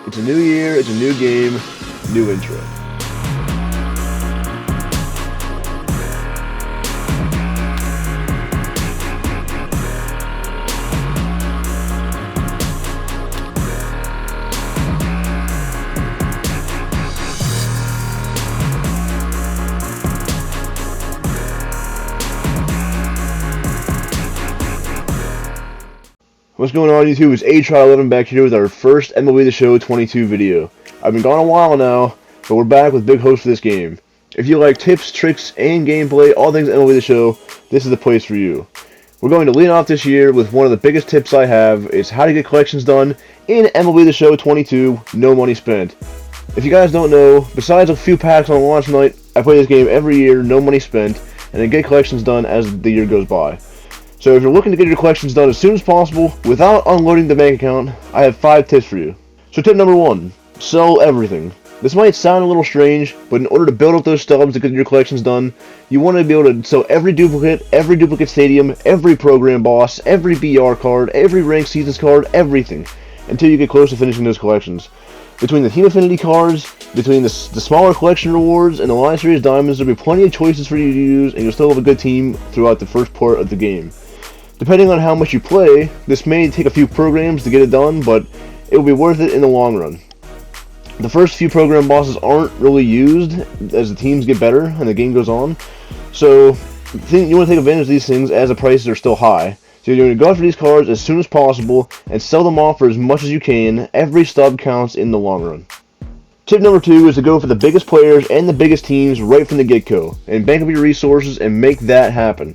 It's a new year, it's a new game, new intro. What's going on YouTube? It's A-Try11 back here with our first MLB The Show 22 video. I've been gone a while now, but we're back with big hopes for this game. If you like tips, tricks, and gameplay, all things MLB The Show, this is the place for you. We're going to lead off this year with one of the biggest tips I have, is how to get collections done in MLB The Show 22, no money spent. If you guys don't know, besides a few packs on launch night, I play this game every year, no money spent, and then get collections done as the year goes by. So if you're looking to get your collections done as soon as possible without unloading the bank account, I have 5 tips for you. So tip number 1, sell everything. This might sound a little strange, but in order to build up those stubs to get your collections done, you want to be able to sell every duplicate stadium, every program boss, every BR card, every ranked seasons card, everything, until you get close to finishing those collections. Between the Team Affinity cards, between the smaller collection rewards, and the Line Series Diamonds, there'll be plenty of choices for you to use, and you'll still have a good team throughout the first part of the game. Depending on how much you play, this may take a few programs to get it done, but it will be worth it in the long run. The first few program bosses aren't really used as the teams get better and the game goes on, so you want to take advantage of these things as the prices are still high. So you're going to go after these cards as soon as possible and sell them off for as much as you can. Every stub counts in the long run. Tip number 2 is to go for the biggest players and the biggest teams right from the get-go, and bank up your resources and make that happen.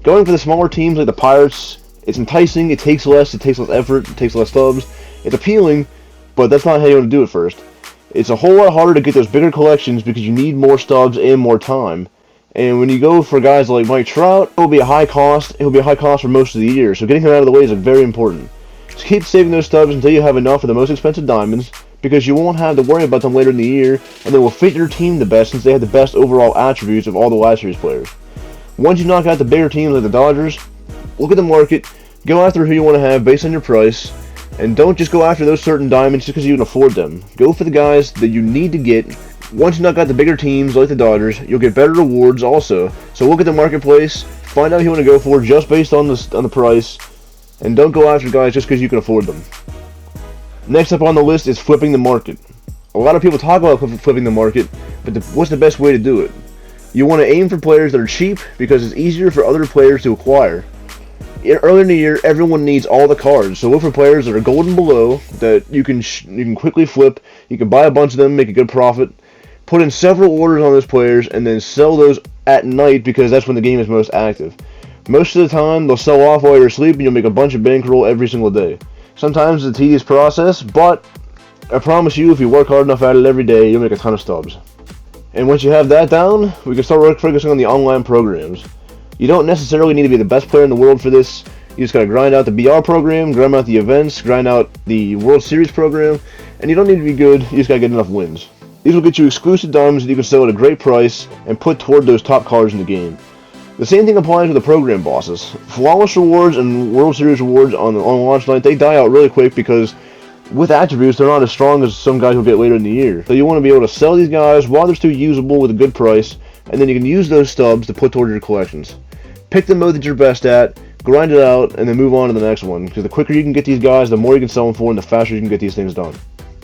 Going for the smaller teams like the Pirates, it's enticing, it takes less effort, it takes less stubs. It's appealing, but that's not how you want to do it first. It's a whole lot harder to get those bigger collections because you need more stubs and more time. And when you go for guys like Mike Trout, it will be a high cost. It will be a high cost for most of the year, so getting him out of the way is very important. Just keep saving those stubs until you have enough of the most expensive diamonds, because you won't have to worry about them later in the year, and they will fit your team the best since they have the best overall attributes of all the Live Series players. Once you knock out the bigger teams like the Dodgers, look at the market, go after who you want to have based on your price, and don't just go after those certain diamonds just because you can afford them. Go for the guys that you need to get. Once you knock out the bigger teams like the Dodgers, you'll get better rewards also. So look at the marketplace, find out who you want to go for just based on the price, and don't go after guys just because you can afford them. Next up on the list is flipping the market. A lot of people talk about flipping the market, but what's the best way to do it? You want to aim for players that are cheap because it's easier for other players to acquire. Earlier in the year, everyone needs all the cards, so look for players that are gold and below that you can quickly flip. You can buy a bunch of them, make a good profit, put in several orders on those players, and then sell those at night because that's when the game is most active. Most of the time, they'll sell off while you're asleep, and you'll make a bunch of bankroll every single day. Sometimes it's a tedious process, but I promise you, if you work hard enough at it every day, you'll make a ton of stubs. And once you have that down, we can start focusing on the online programs. You don't necessarily need to be the best player in the world for this. You just gotta grind out the BR program, grind out the events, grind out the World Series program, and you don't need to be good, you just gotta get enough wins. These will get you exclusive diamonds that you can sell at a great price and put toward those top cards in the game. The same thing applies with the program bosses. Flawless rewards and World Series rewards on launch night, they die out really quick because with attributes, they're not as strong as some guys will get later in the year. So you want to be able to sell these guys while they're still usable with a good price, and then you can use those stubs to put toward your collections. Pick the mode that you're best at, grind it out, and then move on to the next one, because the quicker you can get these guys, the more you can sell them for, and the faster you can get these things done.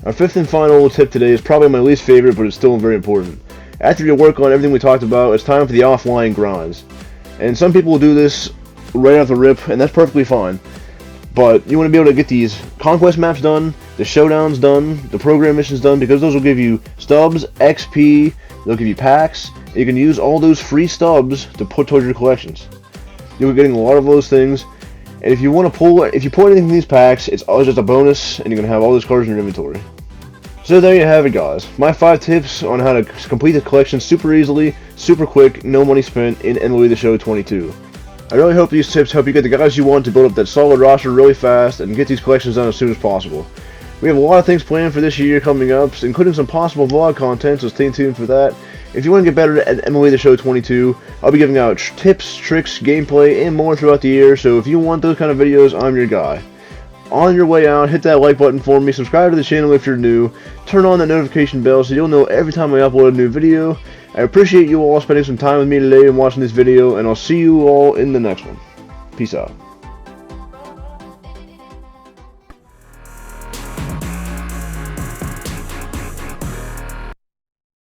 Our 5th and final tip today is probably my least favorite, but it's still very important. After you work on everything we talked about, it's time for the offline grinds. And some people will do this right off the rip, and that's perfectly fine. But you want to be able to get these conquest maps done, the showdowns done, the program missions done, because those will give you stubs, XP, they'll give you packs. You can use all those free stubs to put towards your collections. You'll be getting a lot of those things, and if you pull anything from these packs, it's always just a bonus, and you're going to have all those cards in your inventory. So there you have it, guys. My 5 tips on how to complete the collection super easily, super quick, no money spent in MLB The Show 22. I really hope these tips help you get the guys you want to build up that solid roster really fast and get these collections done as soon as possible. We have a lot of things planned for this year coming up, including some possible vlog content, so stay tuned for that. If you want to get better at MLB The Show 22, I'll be giving out tips, tricks, gameplay, and more throughout the year, so if you want those kind of videos, I'm your guy. On your way out, hit that like button for me, subscribe to the channel if you're new, turn on the notification bell so you'll know every time I upload a new video. I appreciate you all spending some time with me today and watching this video, and I'll see you all in the next one. Peace out.